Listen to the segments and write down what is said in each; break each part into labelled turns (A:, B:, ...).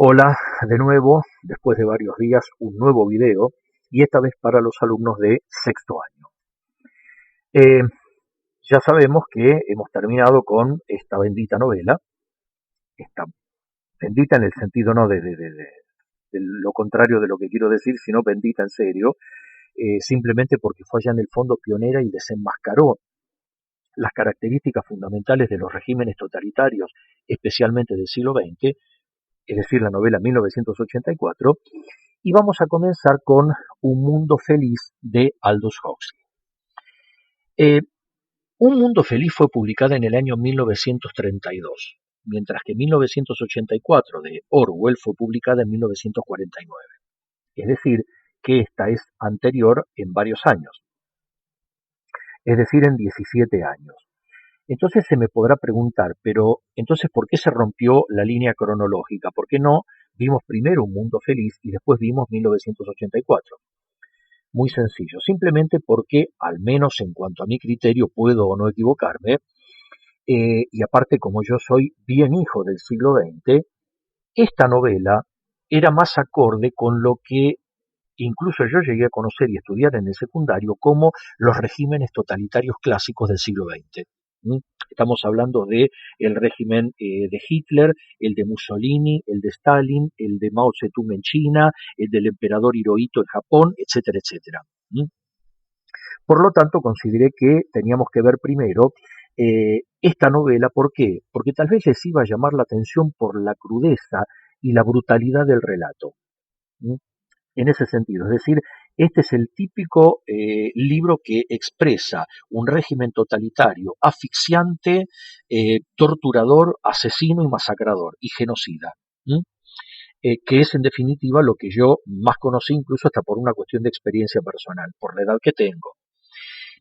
A: Hola, de nuevo, después de varios días, un nuevo video y esta vez para los alumnos de sexto año. Eh, ya sabemos que hemos terminado con esta bendita novela, esta bendita en el sentido no de lo contrario de lo que quiero decir, sino bendita en serio, simplemente porque fue allá en el fondo pionera y desenmascaró las características fundamentales de los regímenes totalitarios, especialmente del siglo XX, es decir, la novela 1984, y vamos a comenzar con Un mundo feliz de Aldous Huxley. Un mundo feliz fue publicada en el año 1932, mientras que 1984 de Orwell fue publicada en 1949. Es decir, que esta es anterior en varios años, es decir, en 17 años. Entonces se me podrá preguntar, pero entonces ¿por qué se rompió la línea cronológica? ¿Por qué no vimos primero Un mundo feliz y después vimos 1984? Muy sencillo, simplemente porque, al menos en cuanto a mi criterio, puedo o no equivocarme, y aparte como yo soy bien hijo del siglo XX, esta novela era más acorde con lo que incluso yo llegué a conocer y estudiar en el secundario como los regímenes totalitarios clásicos del siglo XX. Estamos hablando de el régimen de Hitler, el de Mussolini, el de Stalin, el de Mao Zedong en China, el del emperador Hirohito en Japón, etcétera, etcétera. Por lo tanto, consideré que teníamos que ver primero esta novela. ¿Por qué? Porque tal vez les iba a llamar la atención por la crudeza y la brutalidad del relato. En ese sentido, es decir, este es el típico libro que expresa un régimen totalitario, asfixiante, torturador, asesino y masacrador, y genocida. Que es en definitiva lo que yo más conocí, incluso hasta por una cuestión de experiencia personal, por la edad que tengo.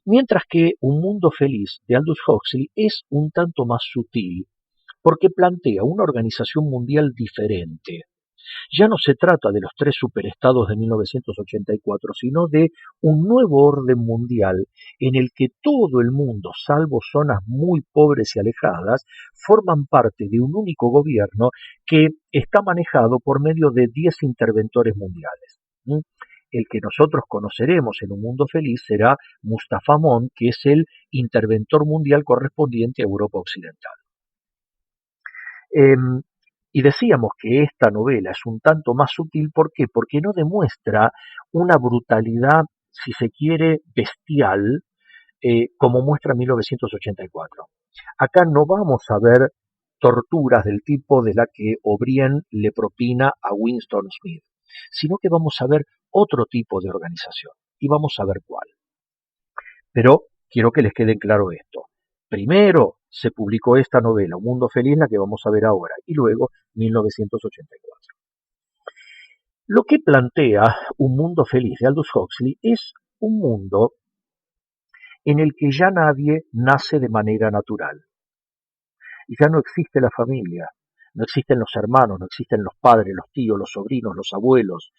A: Mientras que Un mundo feliz de Aldous Huxley es un tanto más sutil, porque plantea una organización mundial diferente. Ya no se trata de los tres superestados de 1984, sino de un nuevo orden mundial en el que todo el mundo, salvo zonas muy pobres y alejadas, forman parte de un único gobierno que está manejado por medio de 10 interventores mundiales. El que nosotros conoceremos en Un mundo feliz será Mustafa Mon, que es el interventor mundial correspondiente a Europa Occidental. Y decíamos que esta novela es un tanto más sutil, ¿por qué? Porque no demuestra una brutalidad, si se quiere, bestial, como muestra 1984. Acá no vamos a ver torturas del tipo de la que O'Brien le propina a Winston Smith, sino que vamos a ver otro tipo de organización, y vamos a ver cuál. Pero quiero que les quede claro esto. Primero se publicó esta novela, Un mundo feliz, la que vamos a ver ahora, y luego 1984. Lo que plantea Un mundo feliz de Aldous Huxley es un mundo en el que ya nadie nace de manera natural. Y ya no existe la familia, no existen los hermanos, no existen los padres, los tíos, los sobrinos, los abuelos.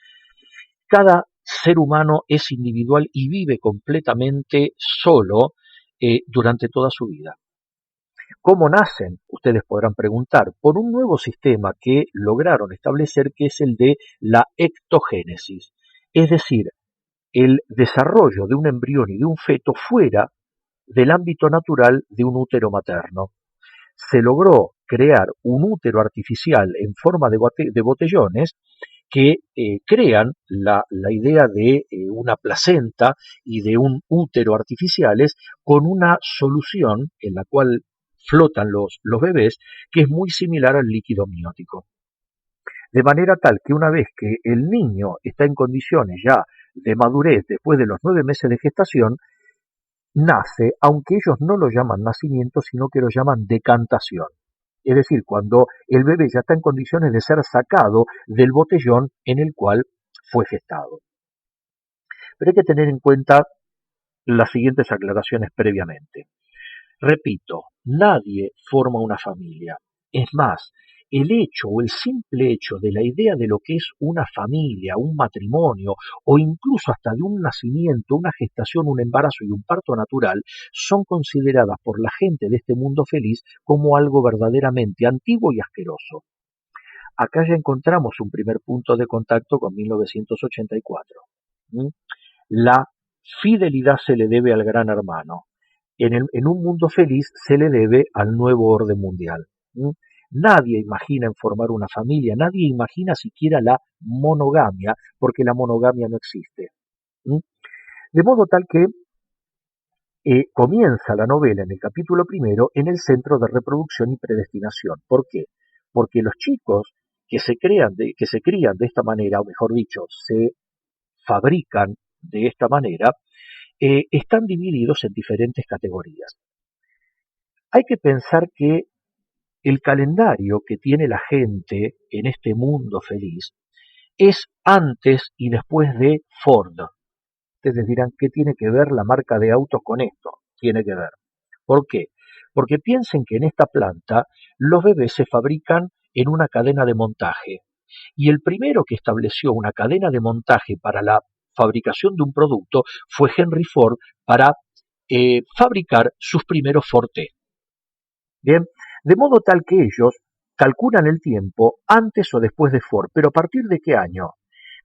A: Cada ser humano es individual y vive completamente solo durante toda su vida. ¿Cómo nacen? Ustedes podrán preguntar, por un nuevo sistema que lograron establecer, que es el de la ectogénesis, es decir, el desarrollo de un embrión y de un feto fuera del ámbito natural de un útero materno. Se logró crear un útero artificial en forma de botellones que crean la idea de una placenta y de un útero artificiales con una solución en la cual flotan los bebés, que es muy similar al líquido amniótico. De manera tal que una vez que el niño está en condiciones ya de madurez después de los 9 meses de gestación, nace, aunque ellos no lo llaman nacimiento, sino que lo llaman decantación. Es decir, cuando el bebé ya está en condiciones de ser sacado del botellón en el cual fue gestado. Pero hay que tener en cuenta las siguientes aclaraciones previamente. Repito, nadie forma una familia. Es más, el hecho o el simple hecho de la idea de lo que es una familia, un matrimonio o incluso hasta de un nacimiento, una gestación, un embarazo y un parto natural son consideradas por la gente de este mundo feliz como algo verdaderamente antiguo y asqueroso. Acá ya encontramos un primer punto de contacto con 1984. ¿Mm? La fidelidad se le debe al gran hermano. En un mundo feliz se le debe al nuevo orden mundial. ¿Mm? Nadie imagina en formar una familia, nadie imagina siquiera la monogamia, porque la monogamia no existe. ¿Mm? De modo tal que comienza la novela en el capítulo primero en el centro de reproducción y predestinación. ¿Por qué? Porque los chicos que se crían de esta manera, o mejor dicho, se fabrican de esta manera, están divididos en diferentes categorías. Hay que pensar que el calendario que tiene la gente en este mundo feliz es antes y después de Ford. Ustedes dirán, ¿qué tiene que ver la marca de autos con esto? Tiene que ver. ¿Por qué? Porque piensen que en esta planta los bebés se fabrican en una cadena de montaje. Y el primero que estableció una cadena de montaje para la fabricación de un producto fue Henry Ford para fabricar sus primeros Ford T. Bien, de modo tal que ellos calculan el tiempo antes o después de Ford, pero ¿a partir de qué año?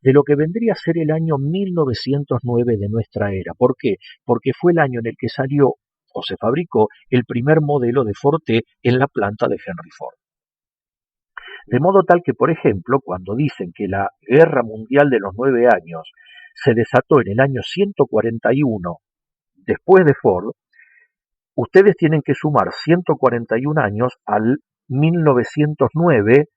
A: De lo que vendría a ser el año 1909 de nuestra era. ¿Por qué? Porque fue el año en el que salió o se fabricó el primer modelo de Ford T en la planta de Henry Ford. De modo tal que, por ejemplo, cuando dicen que la Guerra Mundial de los 9 años se desató en el año 141 después de Ford, ustedes tienen que sumar 141 años al 1909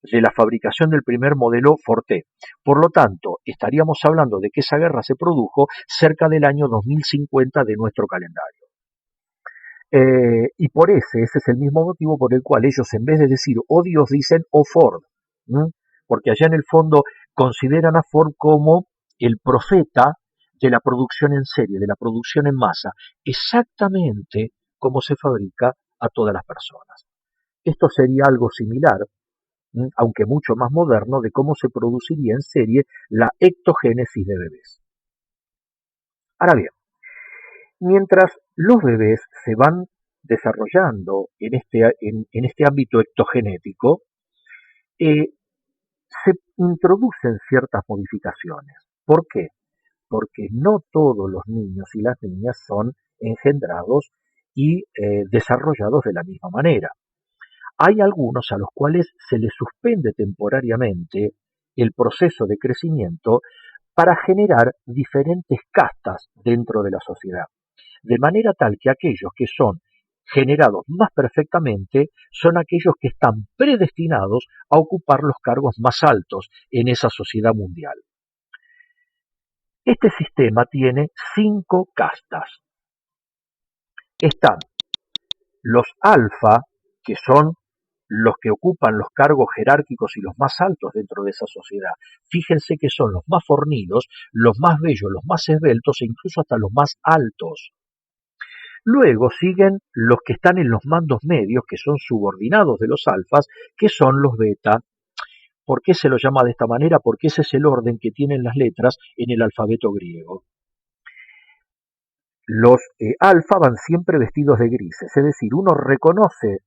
A: de la fabricación del primer modelo Ford T. Por lo tanto, estaríamos hablando de que esa guerra se produjo cerca del año 2050 de nuestro calendario. Y por ese es el mismo motivo por el cual ellos, en vez de decir oh Dios, dicen oh Ford, ¿m? Porque allá en el fondo consideran a Ford como el profeta de la producción en serie, de la producción en masa, exactamente como se fabrica a todas las personas. Esto sería algo similar, aunque mucho más moderno, de cómo se produciría en serie la ectogénesis de bebés. Ahora bien, mientras los bebés se van desarrollando en este ámbito ectogenético, eh, se introducen ciertas modificaciones. ¿Por qué? Porque no todos los niños y las niñas son engendrados y desarrollados de la misma manera. Hay algunos a los cuales se les suspende temporariamente el proceso de crecimiento para generar diferentes castas dentro de la sociedad, de manera tal que aquellos que son generados más perfectamente son aquellos que están predestinados a ocupar los cargos más altos en esa sociedad mundial. Este sistema tiene 5 castas. Están los alfa, que son los que ocupan los cargos jerárquicos y los más altos dentro de esa sociedad. Fíjense que son los más fornidos, los más bellos, los más esbeltos e incluso hasta los más altos. Luego siguen los que están en los mandos medios, que son subordinados de los alfas, que son los beta. ¿Por qué se los llama de esta manera? Porque ese es el orden que tienen las letras en el alfabeto griego. Los alfa van siempre vestidos de grises, es decir, uno reconoce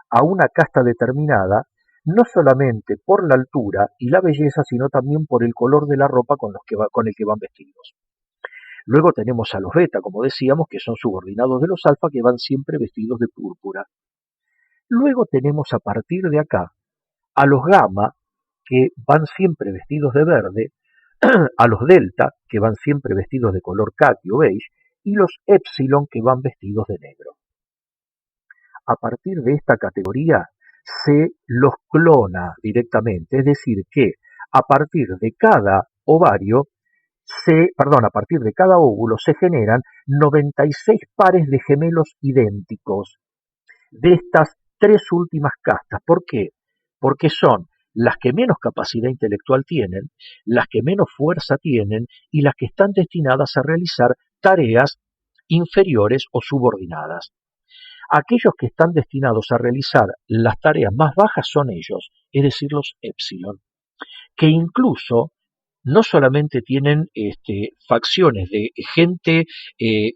A: a una casta determinada no solamente por la altura y la belleza, sino también por el color de la ropa con el que van vestidos. Luego tenemos a los beta, como decíamos, que son subordinados de los alfa, que van siempre vestidos de púrpura. Luego tenemos a partir de acá a los gamma, que van siempre vestidos de verde, a los delta, que van siempre vestidos de color khaki o beige, y los epsilon, que van vestidos de negro. A partir de esta categoría se los clona directamente, es decir, que a partir de cada ovario a partir de cada óvulo se generan 96 pares de gemelos idénticos de estas 3 últimas castas. ¿Por qué? Porque son las que menos capacidad intelectual tienen, las que menos fuerza tienen y las que están destinadas a realizar tareas inferiores o subordinadas. Aquellos que están destinados a realizar las tareas más bajas son ellos, es decir, los epsilon, que incluso no solamente tienen facciones de gente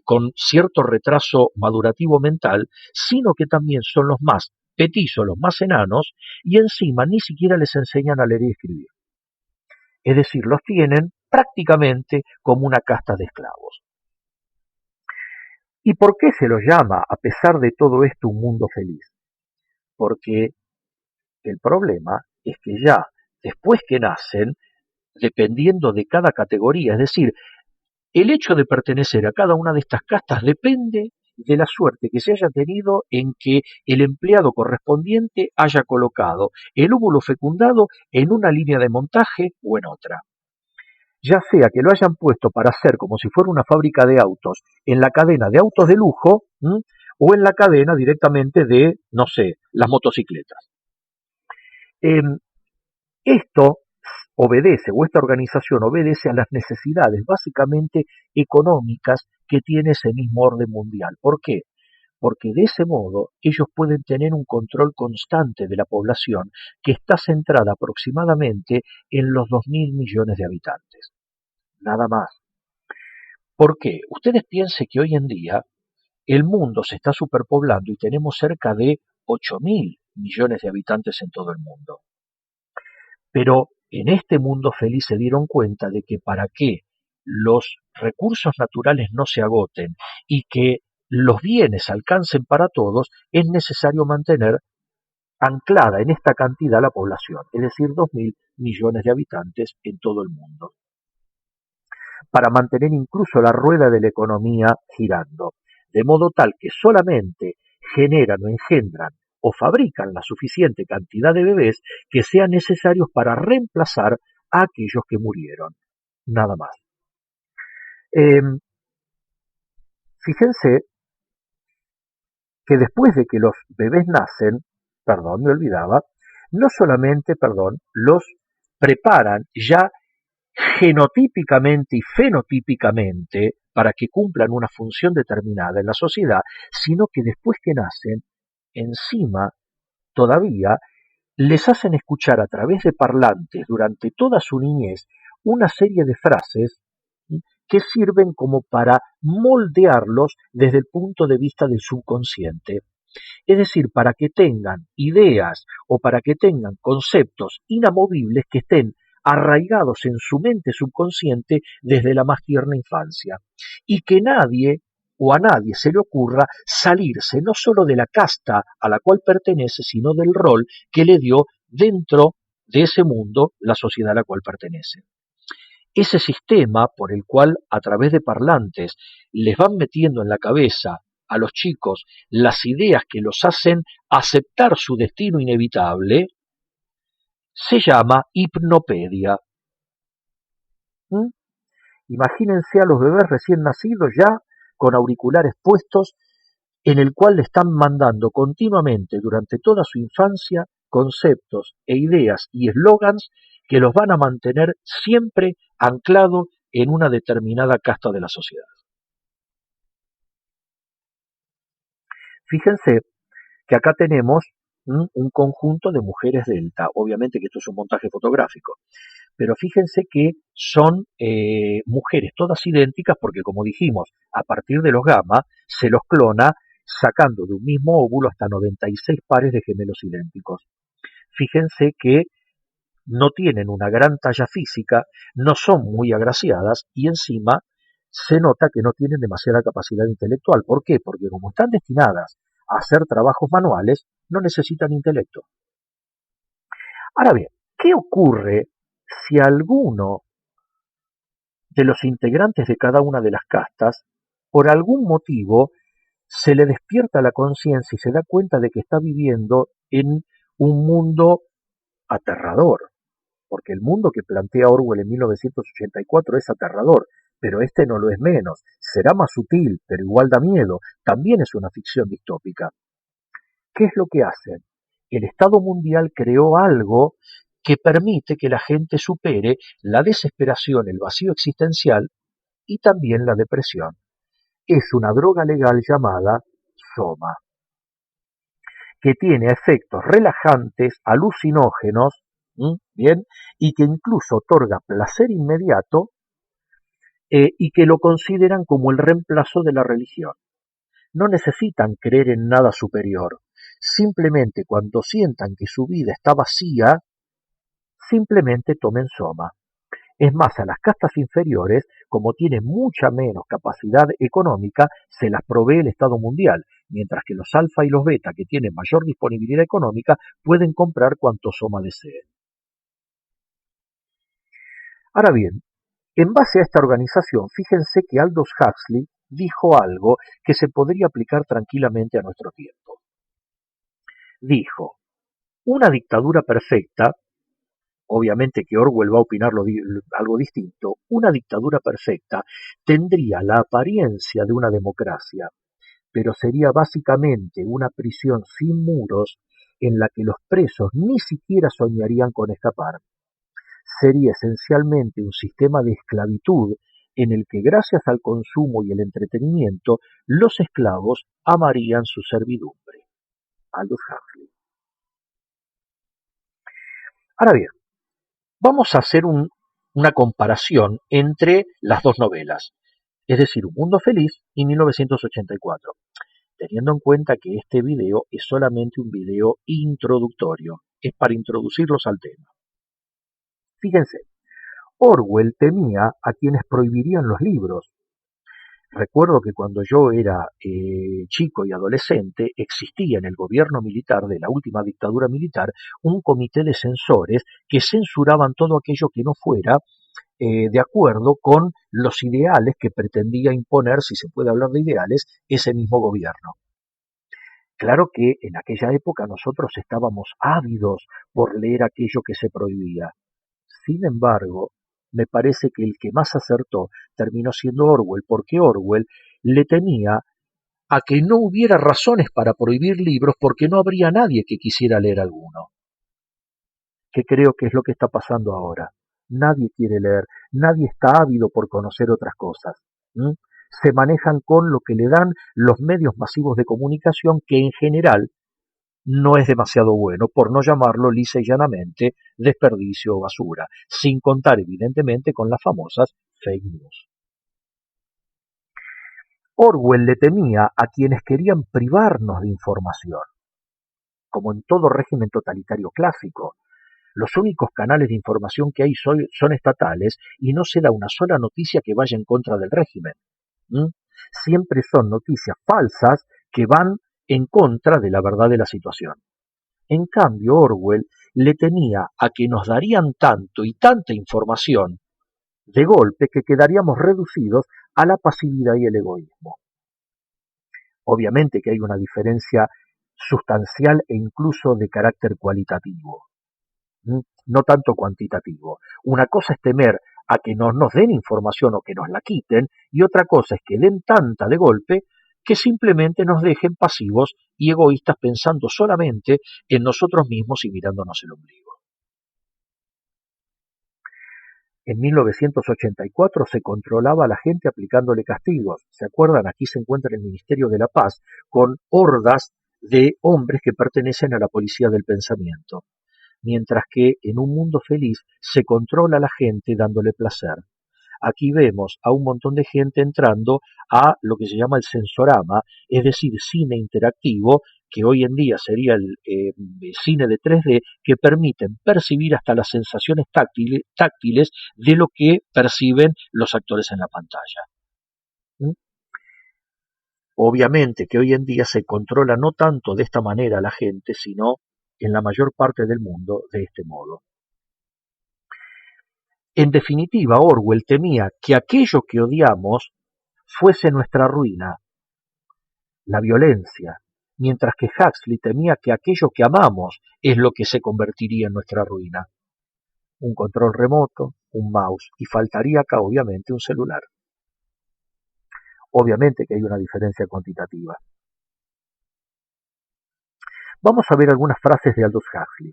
A: con cierto retraso madurativo mental, sino que también son los más petizos, los más enanos, y encima ni siquiera les enseñan a leer y escribir. Es decir, los tienen prácticamente como una casta de esclavos. ¿Y por qué se los llama, a pesar de todo esto, un mundo feliz? Porque el problema es que ya después que nacen, dependiendo de cada categoría, es decir, el hecho de pertenecer a cada una de estas castas depende de la suerte que se haya tenido en que el empleado correspondiente haya colocado el óvulo fecundado en una línea de montaje o en otra. Ya sea que lo hayan puesto para hacer como si fuera una fábrica de autos en la cadena de autos de lujo, o en la cadena directamente de, no sé, las motocicletas. Esto obedece, o esta organización obedece a las necesidades básicamente económicas que tiene ese mismo orden mundial. ¿Por qué? Porque de ese modo ellos pueden tener un control constante de la población que está centrada aproximadamente en los 2.000 millones de habitantes. Nada más. ¿Por qué? Ustedes piensen que hoy en día el mundo se está superpoblando y tenemos cerca de 8.000 millones de habitantes en todo el mundo. Pero en este mundo feliz se dieron cuenta de que para que los recursos naturales no se agoten y que los bienes alcancen para todos, es necesario mantener anclada en esta cantidad la población, es decir, 2.000 millones de habitantes en todo el mundo, para mantener incluso la rueda de la economía girando, de modo tal que solamente generan o engendran o fabrican la suficiente cantidad de bebés que sean necesarios para reemplazar a aquellos que murieron. Nada más. Fíjense que después de que los bebés nacen, perdón, me olvidaba, no solamente, los preparan ya genotípicamente y fenotípicamente para que cumplan una función determinada en la sociedad, sino que después que nacen, encima todavía les hacen escuchar a través de parlantes durante toda su niñez una serie de frases que sirven como para moldearlos desde el punto de vista del subconsciente. Es decir, para que tengan ideas o para que tengan conceptos inamovibles que estén arraigados en su mente subconsciente desde la más tierna infancia, y que nadie o a nadie se le ocurra salirse no solo de la casta a la cual pertenece, sino del rol que le dio dentro de ese mundo la sociedad a la cual pertenece. Ese sistema por el cual a través de parlantes les van metiendo en la cabeza a los chicos las ideas que los hacen aceptar su destino inevitable, se llama hipnopedia. Imagínense a los bebés recién nacidos ya con auriculares puestos, en el cual le están mandando continuamente durante toda su infancia conceptos e ideas y eslogans que los van a mantener siempre anclados en una determinada casta de la sociedad. Fíjense que acá tenemos un conjunto de mujeres delta, obviamente que esto es un montaje fotográfico, pero fíjense que son mujeres todas idénticas porque, como dijimos, a partir de los gamma se los clona sacando de un mismo óvulo hasta 96 pares de gemelos idénticos. Fíjense que no tienen una gran talla física, no son muy agraciadas y encima se nota que no tienen demasiada capacidad intelectual. ¿Por qué? Porque como están destinadas a hacer trabajos manuales, no necesitan intelecto. Ahora bien, ¿qué ocurre si alguno de los integrantes de cada una de las castas, por algún motivo, se le despierta la conciencia y se da cuenta de que está viviendo en un mundo aterrador? Porque el mundo que plantea Orwell en 1984 es aterrador, pero este no lo es menos. Será más sutil, pero igual da miedo. También es una ficción distópica. ¿Qué es lo que hacen? El Estado mundial creó algo que permite que la gente supere la desesperación, el vacío existencial y también la depresión. Es una droga legal llamada Soma, que tiene efectos relajantes, alucinógenos, bien, y que incluso otorga placer inmediato, y que lo consideran como el reemplazo de la religión. No necesitan creer en nada superior, Simplemente cuando sientan que su vida está vacía, simplemente tomen soma. Es más, a las castas inferiores, como tienen mucha menos capacidad económica, se las provee el Estado mundial, mientras que los alfa y los beta, que tienen mayor disponibilidad económica, pueden comprar cuanto soma deseen. Ahora bien, en base a esta organización, fíjense que Aldous Huxley dijo algo que se podría aplicar tranquilamente a nuestro tiempo. Dijo, una dictadura perfecta, obviamente que Orwell va a opinar algo distinto, una dictadura perfecta tendría la apariencia de una democracia, pero sería básicamente una prisión sin muros en la que los presos ni siquiera soñarían con escapar. Sería esencialmente un sistema de esclavitud en el que gracias al consumo y el entretenimiento los esclavos amarían su servidumbre. Aldous Huxley. Ahora bien, vamos a hacer una comparación entre las dos novelas, es decir, Un Mundo Feliz y 1984, teniendo en cuenta que este video es solamente un video introductorio, es para introducirlos al tema. Fíjense, Orwell temía a quienes prohibirían los libros. Recuerdo que cuando yo era chico y adolescente existía en el gobierno militar de la última dictadura militar un comité de censores que censuraban todo aquello que no fuera de acuerdo con los ideales que pretendía imponer, si se puede hablar de ideales, ese mismo gobierno. Claro que en aquella época nosotros estábamos ávidos por leer aquello que se prohibía. Sin embargo, me parece que el que más acertó terminó siendo Orwell, porque Orwell le temía a que no hubiera razones para prohibir libros porque no habría nadie que quisiera leer alguno. Que creo que es lo que está pasando ahora. Nadie quiere leer, nadie está ávido por conocer otras cosas. Se manejan con lo que le dan los medios masivos de comunicación, que en general no es demasiado bueno, por no llamarlo lisa y llanamente desperdicio o basura, sin contar evidentemente con las famosas fake news. Orwell le temía a quienes querían privarnos de información. Como en todo régimen totalitario clásico, los únicos canales de información que hay son estatales y no se da una sola noticia que vaya en contra del régimen. Siempre son noticias falsas que van en contra de la verdad de la situación. En cambio, Orwell le temía a que nos darían tanto y tanta información de golpe que quedaríamos reducidos a la pasividad y el egoísmo. Obviamente que hay una diferencia sustancial e incluso de carácter cualitativo, no tanto cuantitativo. Una cosa es temer a que no nos den información o que nos la quiten, y otra cosa es que den tanta de golpe que simplemente nos dejen pasivos y egoístas pensando solamente en nosotros mismos y mirándonos el ombligo. En 1984 se controlaba a la gente aplicándole castigos. ¿Se acuerdan? Aquí se encuentra el Ministerio de la Paz con hordas de hombres que pertenecen a la policía del pensamiento. Mientras que en Un Mundo Feliz se controla a la gente dándole placer. Aquí vemos a un montón de gente entrando a lo que se llama el sensorama, es decir, cine interactivo, que hoy en día sería el cine de 3D, que permiten percibir hasta las sensaciones táctiles de lo que perciben los actores en la pantalla. Obviamente que hoy en día se controla no tanto de esta manera a la gente, sino en la mayor parte del mundo de este modo. En definitiva, Orwell temía que aquello que odiamos fuese nuestra ruina, la violencia, mientras que Huxley temía que aquello que amamos es lo que se convertiría en nuestra ruina. Un control remoto, un mouse, y faltaría acá obviamente un celular. Obviamente que hay una diferencia cuantitativa. Vamos a ver algunas frases de Aldous Huxley.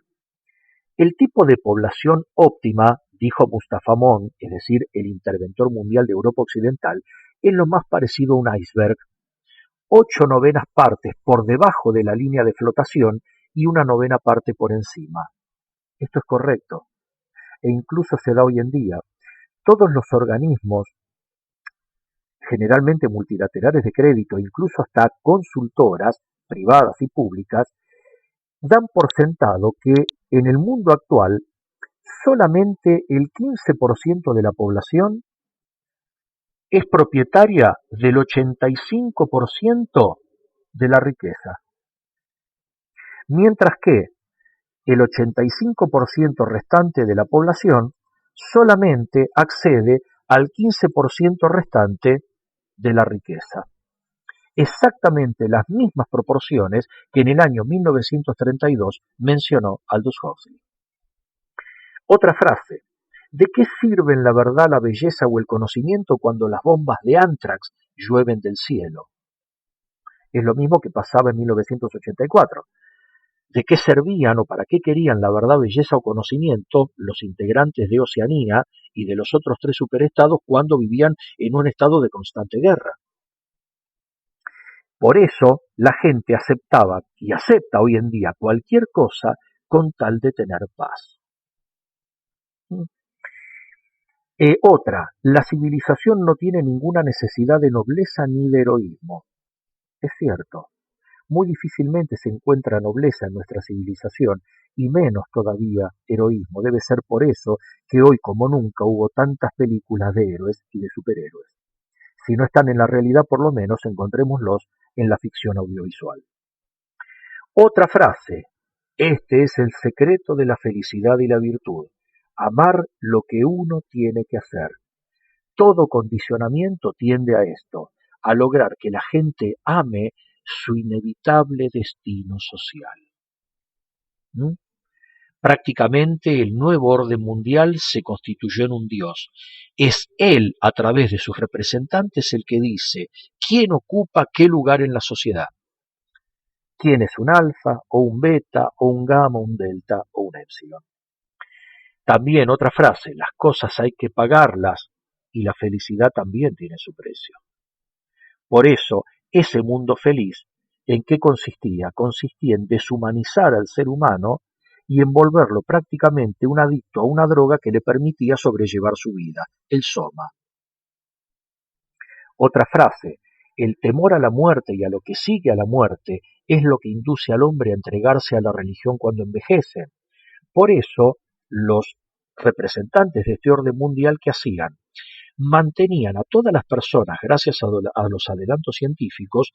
A: El tipo de población óptima, dijo Mustafa Mon, es decir, el interventor mundial de Europa Occidental, es lo más parecido a un iceberg, 8/9 partes por debajo de la línea de flotación y 1/9 parte por encima. Esto es correcto, e incluso se da hoy en día. Todos los organismos, generalmente multilaterales de crédito, incluso hasta consultoras privadas y públicas, dan por sentado que en el mundo actual solamente el 15% de la población es propietaria del 85% de la riqueza, mientras que el 85% restante de la población solamente accede al 15% restante de la riqueza. Exactamente las mismas proporciones que en el año 1932 mencionó Aldous Huxley. Otra frase: ¿de qué sirven la verdad, la belleza o el conocimiento cuando las bombas de Anthrax llueven del cielo? Es lo mismo que pasaba en 1984. ¿De qué servían o para qué querían la verdad, belleza o conocimiento los integrantes de Oceanía y de los otros tres superestados cuando vivían en un estado de constante guerra? Por eso la gente aceptaba y acepta hoy en día cualquier cosa con tal de tener paz. Otra, la civilización no tiene ninguna necesidad de nobleza ni de heroísmo. Es cierto, muy difícilmente se encuentra nobleza en nuestra civilización y menos todavía heroísmo. Debe ser por eso que hoy como nunca hubo tantas películas de héroes y de superhéroes. Si no están en la realidad, por lo menos encontrémoslos en la ficción audiovisual. Otra frase: este es el secreto de la felicidad y la virtud, amar lo que uno tiene que hacer. Todo condicionamiento tiende a esto, a lograr que la gente ame su inevitable destino social. ¿Mm? Prácticamente el nuevo orden mundial se constituyó en un dios. Es él, a través de sus representantes, el que dice quién ocupa qué lugar en la sociedad. Quién es un alfa, o un beta, o un gamma, un delta, o un epsilon. También otra frase: las cosas hay que pagarlas y la felicidad también tiene su precio. Por eso, ese mundo feliz, ¿en qué consistía? Consistía en deshumanizar al ser humano y en volverlo prácticamente un adicto a una droga que le permitía sobrellevar su vida, el soma. Otra frase: el temor a la muerte y a lo que sigue a la muerte es lo que induce al hombre a entregarse a la religión cuando envejece. Por eso, los representantes de este orden mundial, ¿qué hacían? Mantenían a todas las personas, gracias a los adelantos científicos,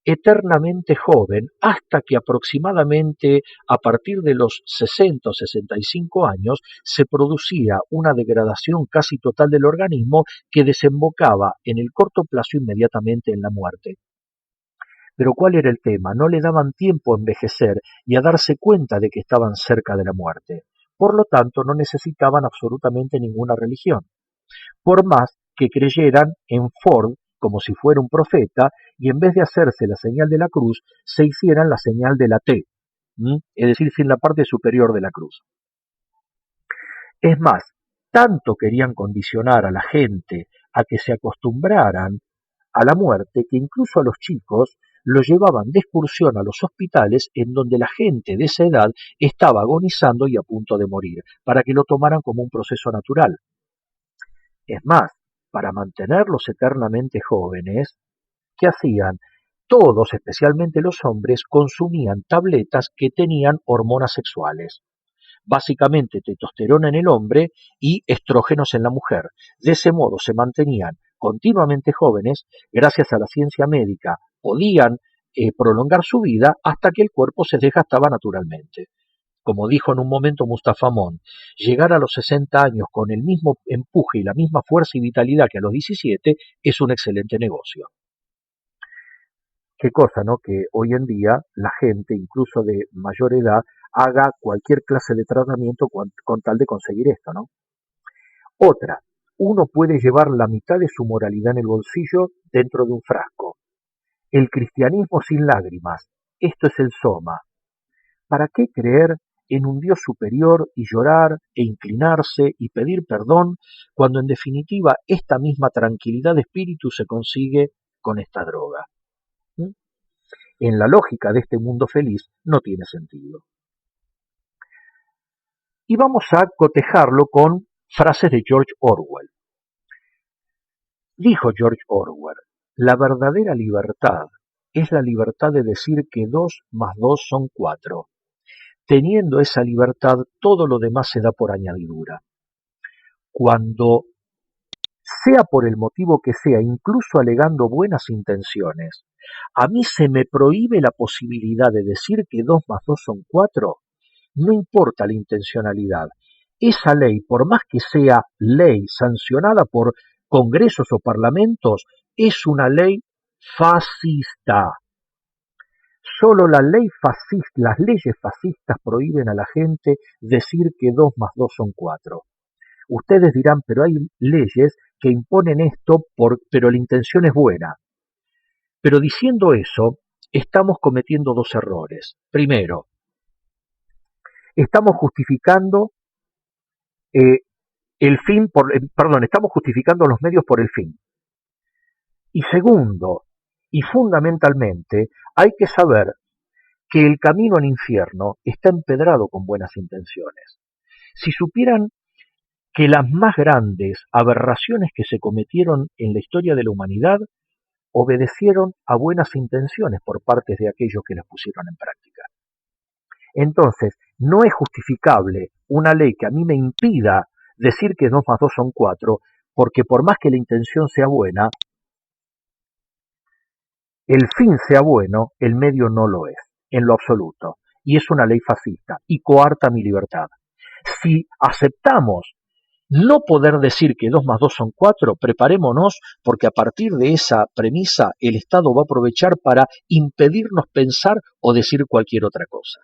A: eternamente joven hasta que aproximadamente a partir de los 60 o 65 años se producía una degradación casi total del organismo que desembocaba en el corto plazo inmediatamente en la muerte. Pero ¿cuál era el tema? No le daban tiempo a envejecer y a darse cuenta de que estaban cerca de la muerte. Por lo tanto, no necesitaban absolutamente ninguna religión, por más que creyeran en Ford como si fuera un profeta y en vez de hacerse la señal de la cruz, se hicieran la señal de la T, es decir, sin la parte superior de la cruz. Es más, tanto querían condicionar a la gente a que se acostumbraran a la muerte que incluso a los chicos los llevaban de excursión a los hospitales en donde la gente de esa edad estaba agonizando y a punto de morir, para que lo tomaran como un proceso natural. Es más, para mantenerlos eternamente jóvenes, ¿qué hacían? Todos, especialmente los hombres, consumían tabletas que tenían hormonas sexuales. Básicamente testosterona en el hombre y estrógenos en la mujer. De ese modo se mantenían continuamente jóvenes, gracias a la ciencia médica podían prolongar su vida hasta que el cuerpo se desgastaba naturalmente. Como dijo en un momento Mustafa Mond, llegar a los 60 años con el mismo empuje y la misma fuerza y vitalidad que a los 17 es un excelente negocio. Qué cosa, ¿no? Que hoy en día la gente, incluso de mayor edad, haga cualquier clase de tratamiento con tal de conseguir esto, ¿no? Otra: uno puede llevar la mitad de su moralidad en el bolsillo dentro de un frasco. El cristianismo sin lágrimas. Esto es el soma. ¿Para qué creer en un Dios superior y llorar e inclinarse y pedir perdón cuando en definitiva esta misma tranquilidad de espíritu se consigue con esta droga? ¿Mm? En la lógica de este mundo feliz no tiene sentido. Y vamos a cotejarlo con frases de George Orwell. Dijo George Orwell: la verdadera libertad es la libertad de decir que 2 más 2 son 4. teniendo esa libertad, todo lo demás se da por añadidura. Cuando, sea por el motivo que sea, incluso alegando buenas intenciones, a mí se me prohíbe la posibilidad de decir que 2 más 2 son 4, no importa la intencionalidad. Esa ley, por más que sea ley sancionada por congresos o parlamentos, es una ley fascista. Solo las leyes fascistas prohíben a la gente decir que 2 más 2 son 4. Ustedes dirán, pero hay leyes que imponen esto, pero la intención es buena. Pero diciendo eso, estamos cometiendo 2 errores. Primero, estamos justificando estamos justificando los medios por el fin. Y segundo, y fundamentalmente, hay que saber que el camino al infierno está empedrado con buenas intenciones. Si supieran que las más grandes aberraciones que se cometieron en la historia de la humanidad obedecieron a buenas intenciones por parte de aquellos que las pusieron en práctica. Entonces, no es justificable una ley que a mí me impida decir que 2 más 2 son 4, porque por más que la intención sea buena, el fin sea bueno, el medio no lo es, en lo absoluto. Y es una ley fascista y coarta mi libertad. Si aceptamos no poder decir que 2 más 2 son 4, preparémonos porque a partir de esa premisa el Estado va a aprovechar para impedirnos pensar o decir cualquier otra cosa.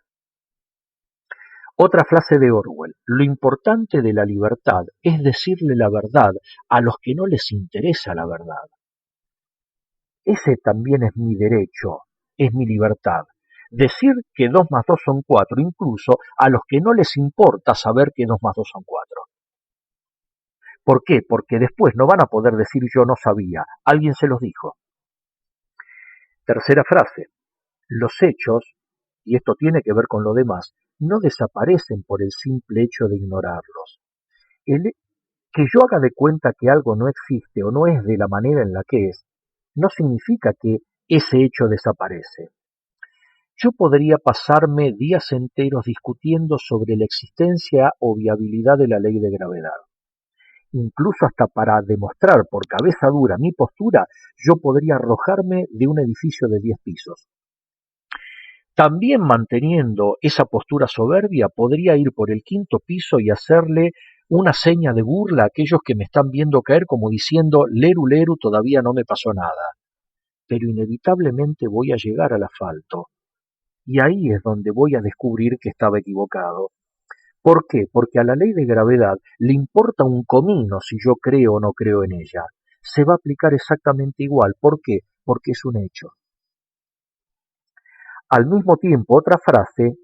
A: Otra frase de Orwell: lo importante de la libertad es decirle la verdad a los que no les interesa la verdad. Ese también es mi derecho, es mi libertad. Decir que 2 más 2 son 4, incluso a los que no les importa saber que 2 más 2 son 4. ¿Por qué? Porque después no van a poder decir yo no sabía, alguien se los dijo. Tercera frase: los hechos, y esto tiene que ver con lo demás, no desaparecen por el simple hecho de ignorarlos. Que yo haga de cuenta que algo no existe o no es de la manera en la que es, no significa que ese hecho desaparece. Yo podría pasarme días enteros discutiendo sobre la existencia o viabilidad de la ley de gravedad. Incluso hasta para demostrar por cabeza dura mi postura, yo podría arrojarme de un edificio de 10 pisos. También manteniendo esa postura soberbia, podría ir por el 5.º piso y hacerle una seña de burla a aquellos que me están viendo caer como diciendo, leru, leru, todavía no me pasó nada. Pero inevitablemente voy a llegar al asfalto. Y ahí es donde voy a descubrir que estaba equivocado. ¿Por qué? Porque a la ley de gravedad le importa un comino si yo creo o no creo en ella. Se va a aplicar exactamente igual. ¿Por qué? Porque es un hecho. Al mismo tiempo, otra frase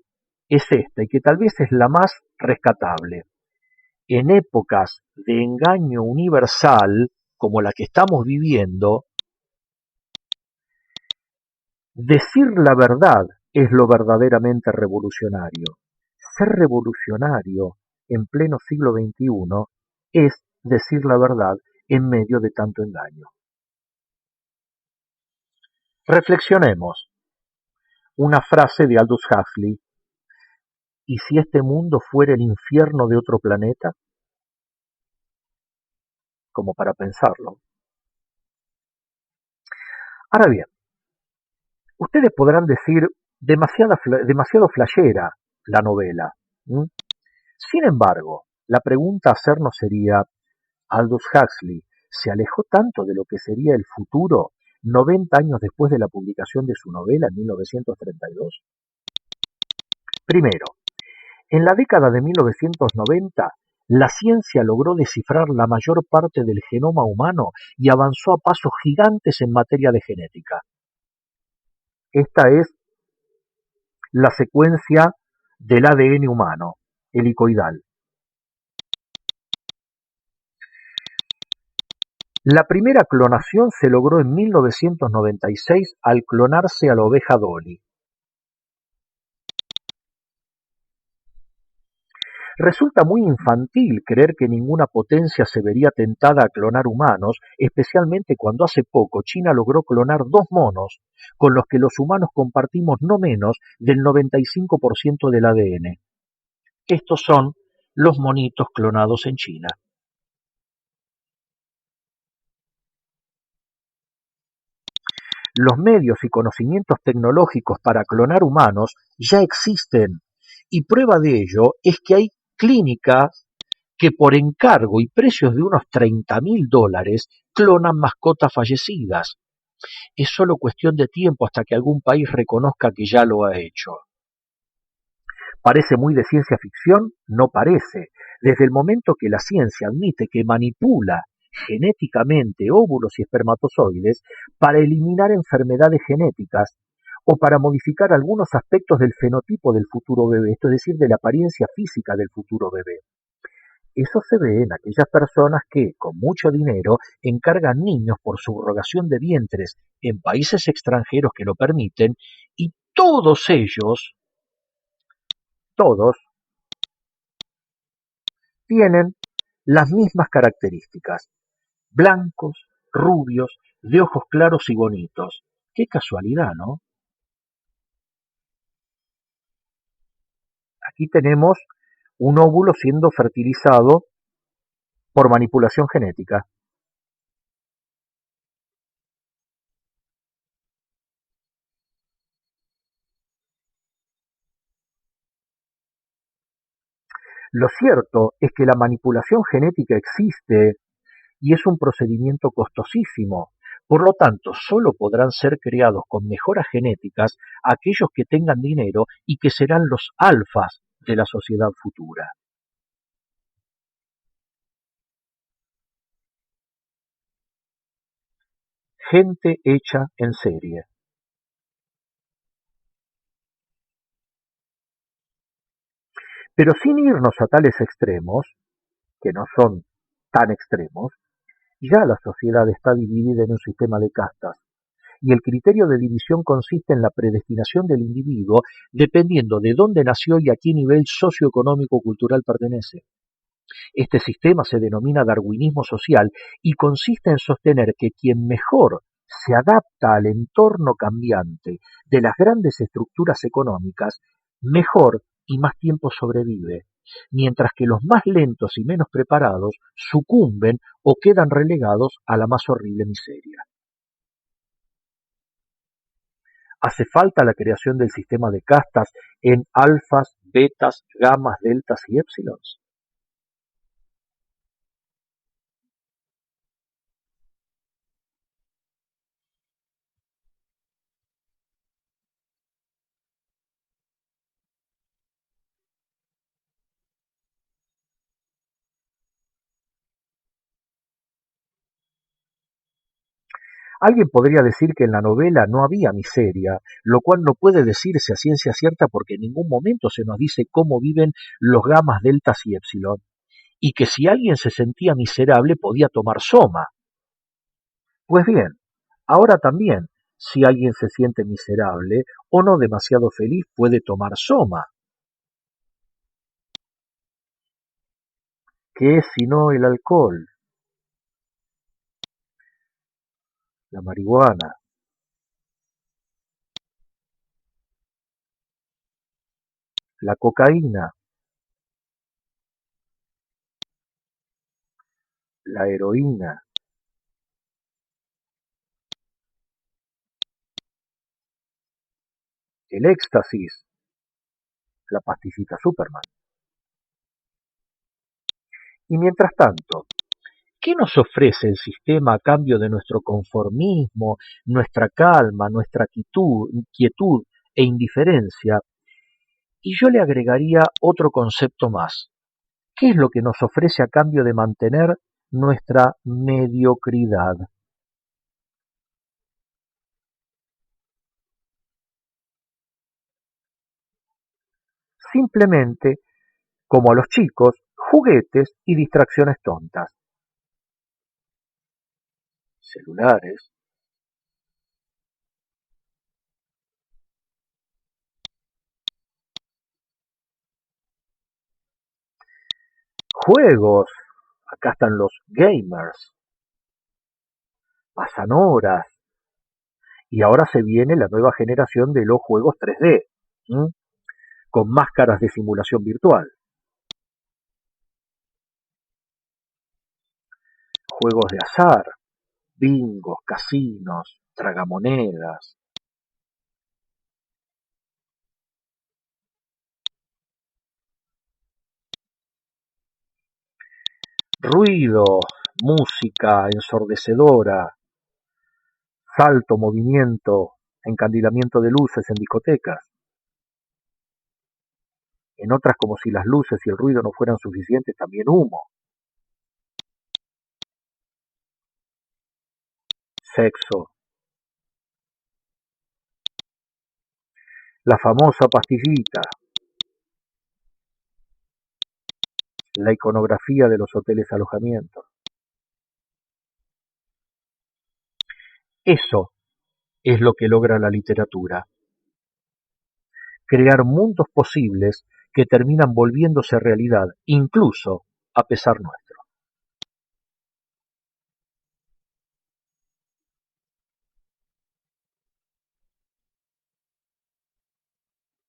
A: es esta, y que tal vez es la más rescatable. En épocas de engaño universal, como la que estamos viviendo, decir la verdad es lo verdaderamente revolucionario. Ser revolucionario en pleno siglo XXI es decir la verdad en medio de tanto engaño. Reflexionemos. Una frase de Aldous Huxley: ¿y si este mundo fuera el infierno de otro planeta? Como para pensarlo. Ahora bien, ustedes podrán decir demasiado flashera la novela. Sin embargo, la pregunta a hacernos sería, ¿Aldous Huxley se alejó tanto de lo que sería el futuro 90 años después de la publicación de su novela en 1932? Primero, en la década de 1990, la ciencia logró descifrar la mayor parte del genoma humano y avanzó a pasos gigantes en materia de genética. Esta es la secuencia del ADN humano, helicoidal. La primera clonación se logró en 1996 al clonarse a la oveja Dolly. Resulta muy infantil creer que ninguna potencia se vería tentada a clonar humanos, especialmente cuando hace poco China logró clonar dos monos, con los que los humanos compartimos no menos del 95% del ADN. Estos son los monitos clonados en China. Los medios y conocimientos tecnológicos para clonar humanos ya existen, y prueba de ello es que hay clínicas que por encargo y precios de unos $30.000 clonan mascotas fallecidas. Es solo cuestión de tiempo hasta que algún país reconozca que ya lo ha hecho. Parece muy de ciencia ficción, no parece. Desde el momento que la ciencia admite que manipula genéticamente óvulos y espermatozoides para eliminar enfermedades genéticas o para modificar algunos aspectos del fenotipo del futuro bebé, esto es decir, de la apariencia física del futuro bebé. Eso se ve en aquellas personas que, con mucho dinero, encargan niños por subrogación de vientres en países extranjeros que lo permiten, y todos, tienen las mismas características: blancos, rubios, de ojos claros y bonitos. Qué casualidad, ¿no? Aquí tenemos un óvulo siendo fertilizado por manipulación genética. Lo cierto es que la manipulación genética existe y es un procedimiento costosísimo. Por lo tanto, solo podrán ser creados con mejoras genéticas aquellos que tengan dinero y que serán los alfas de la sociedad futura. Gente hecha en serie. Pero sin irnos a tales extremos, que no son tan extremos, ya la sociedad está dividida en un sistema de castas, y el criterio de división consiste en la predestinación del individuo dependiendo de dónde nació y a qué nivel socioeconómico-cultural pertenece. Este sistema se denomina darwinismo social y consiste en sostener que quien mejor se adapta al entorno cambiante de las grandes estructuras económicas, mejor y más tiempo sobrevive, mientras que los más lentos y menos preparados sucumben o quedan relegados a la más horrible miseria. Hace falta la creación del sistema de castas en alfas, betas, gamas, deltas y épsilons. Alguien podría decir que en la novela no había miseria, lo cual no puede decirse a ciencia cierta porque en ningún momento se nos dice cómo viven los gamas, deltas y épsilon, y que si alguien se sentía miserable podía tomar soma. Pues bien, ahora también, si alguien se siente miserable o no demasiado feliz, puede tomar soma. ¿Qué es sino el alcohol, la marihuana, la cocaína, la heroína, el éxtasis, la pastillita Superman? Y mientras tanto, ¿qué nos ofrece el sistema a cambio de nuestro conformismo, nuestra calma, nuestra quietud e indiferencia? Y yo le agregaría otro concepto más. ¿Qué es lo que nos ofrece a cambio de mantener nuestra mediocridad? Simplemente, como a los chicos, juguetes y distracciones tontas. Celulares, Juegos, acá están los gamers, pasan horas, y ahora se viene la nueva generación de los juegos 3D, ¿m? Con máscaras de simulación virtual, juegos de azar, bingos, casinos, tragamonedas, ruido, música ensordecedora, salto, movimiento, encandilamiento de luces en discotecas. En otras, como si las luces y el ruido no fueran suficientes, también humo, sexo, la famosa pastillita, la iconografía de los hoteles alojamientos. Eso es lo que logra la literatura, crear mundos posibles que terminan volviéndose realidad, incluso a pesar nuestro.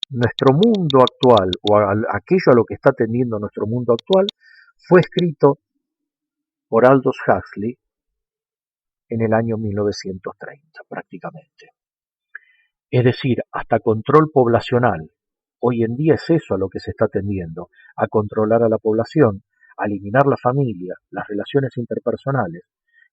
A: Nuestro mundo actual, o aquello a lo que está tendiendo nuestro mundo actual, fue escrito por Aldous Huxley en el año 1930 prácticamente. Es decir, hasta control poblacional. Hoy en día es eso a lo que se está tendiendo, a controlar a la población, a eliminar la familia, las relaciones interpersonales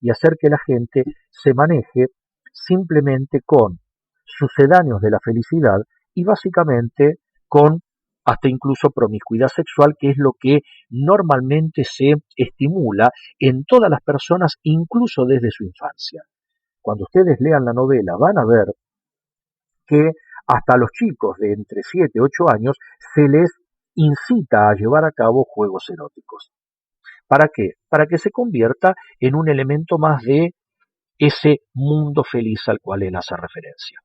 A: y hacer que la gente se maneje simplemente con sucedáneos de la felicidad y básicamente con hasta incluso promiscuidad sexual, que es lo que normalmente se estimula en todas las personas, incluso desde su infancia. Cuando ustedes lean la novela van a ver que hasta a los chicos de entre 7 y 8 años se les incita a llevar a cabo juegos eróticos. ¿Para qué? Para que se convierta en un elemento más de ese mundo feliz al cual él hace referencia.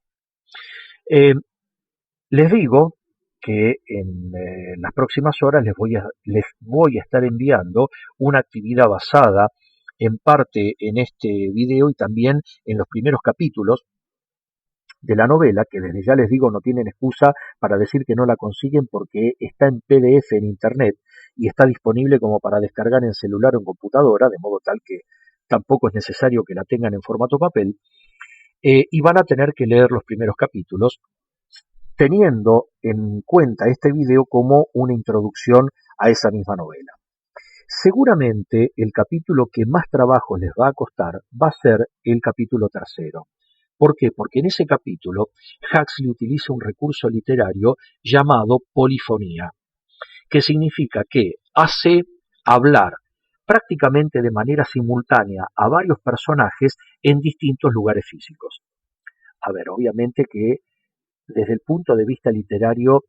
A: Eh, Les digo que en las próximas horas les voy a estar enviando una actividad basada en parte en este video y también en los primeros capítulos de la novela, que desde ya les digo no tienen excusa para decir que no la consiguen porque está en PDF en internet y está disponible como para descargar en celular o en computadora, de modo tal que tampoco es necesario que la tengan en formato papel, y van a tener que leer los primeros capítulos teniendo en cuenta este video como una introducción a esa misma novela. Seguramente el capítulo que más trabajo les va a costar va a ser el capítulo tercero. ¿Por qué? Porque en ese capítulo Huxley utiliza un recurso literario llamado polifonía, que significa que hace hablar prácticamente de manera simultánea a varios personajes en distintos lugares físicos. A ver, obviamente que desde el punto de vista literario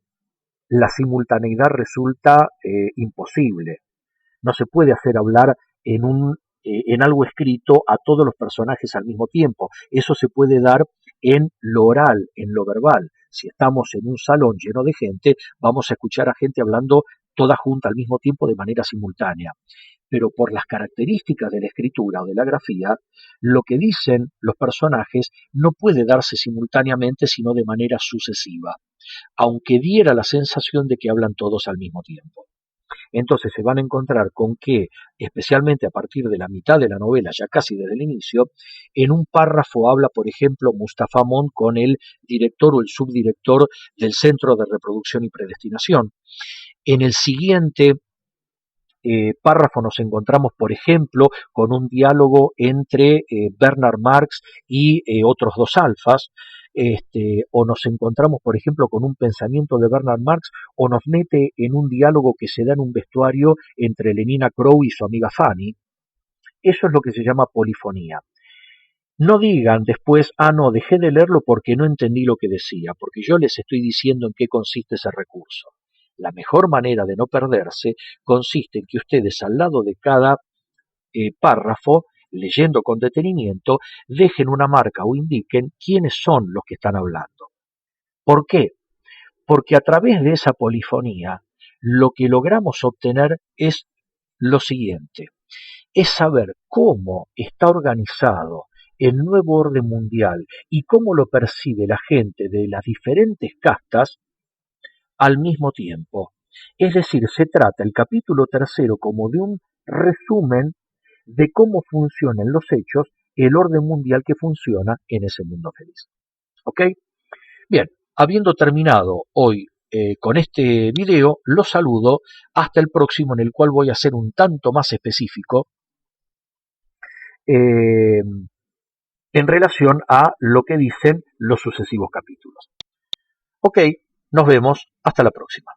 A: la simultaneidad resulta imposible. No se puede hacer hablar en algo escrito a todos los personajes al mismo tiempo. Eso se puede dar en lo oral, en lo verbal. Si estamos en un salón lleno de gente, vamos a escuchar a gente hablando toda junta al mismo tiempo de manera simultánea. Pero por las características de la escritura o de la grafía, lo que dicen los personajes no puede darse simultáneamente, sino de manera sucesiva, aunque diera la sensación de que hablan todos al mismo tiempo. Entonces se van a encontrar con que, especialmente a partir de la mitad de la novela, ya casi desde el inicio, en un párrafo habla, por ejemplo, Mustafa Mond con el director o el subdirector del Centro de Reproducción y Predestinación. En el siguiente párrafo nos encontramos, por ejemplo, con un diálogo entre Bernard Marx y otros dos alfas, o nos encontramos, por ejemplo, con un pensamiento de Bernard Marx, o nos mete en un diálogo que se da en un vestuario entre Lenina Crow y su amiga Fanny. Eso es lo que se llama polifonía. No digan después, no, dejé de leerlo porque no entendí lo que decía, porque yo les estoy diciendo en qué consiste ese recurso. La mejor manera de no perderse consiste en que ustedes al lado de cada párrafo, leyendo con detenimiento, dejen una marca o indiquen quiénes son los que están hablando. ¿Por qué? Porque a través de esa polifonía lo que logramos obtener es lo siguiente, es saber cómo está organizado el nuevo orden mundial y cómo lo percibe la gente de las diferentes castas al mismo tiempo. Es decir, se trata el capítulo tercero como de un resumen de cómo funcionan los hechos, el orden mundial que funciona en ese mundo feliz. ¿Ok? Bien, habiendo terminado hoy con este video, los saludo hasta el próximo en el cual voy a ser un tanto más específico en relación a lo que dicen los sucesivos capítulos. Ok, nos vemos, hasta la próxima.